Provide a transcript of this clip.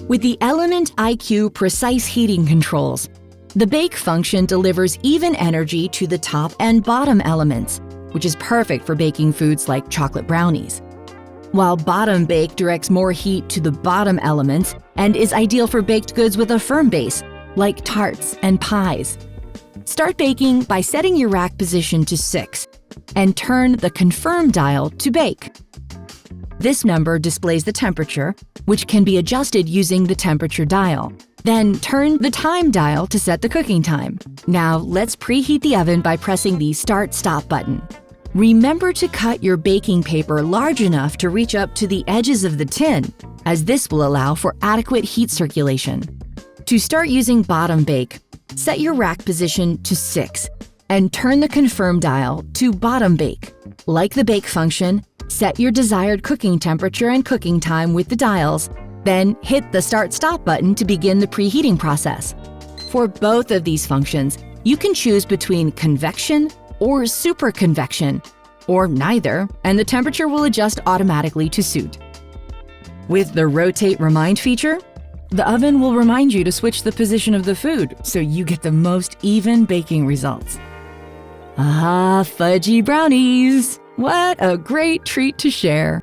With the Element IQ precise heating controls, the bake function delivers even energy to the top and bottom elements, which is perfect for baking foods like chocolate brownies. While bottom bake directs more heat to the bottom elements and is ideal for baked goods with a firm base, like tarts and pies. Start baking by setting your rack position to 6 and turn the confirm dial to bake. This number displays the temperature, which can be adjusted using the temperature dial. Then turn the time dial to set the cooking time. Now let's preheat the oven by pressing the Start/Stop button. Remember to cut your baking paper large enough to reach up to the edges of the tin, as this will allow for adequate heat circulation. To start using bottom bake, set your rack position to 6 and turn the confirm dial to bottom bake. Like the bake function, set your desired cooking temperature and cooking time with the dials, then hit the Start/Stop button to begin the preheating process. For both of these functions, you can choose between convection or super convection, or neither, and the temperature will adjust automatically to suit. With the Rotate Remind feature, the oven will remind you to switch the position of the food so you get the most even baking results. Ah, fudgy brownies! What a great treat to share!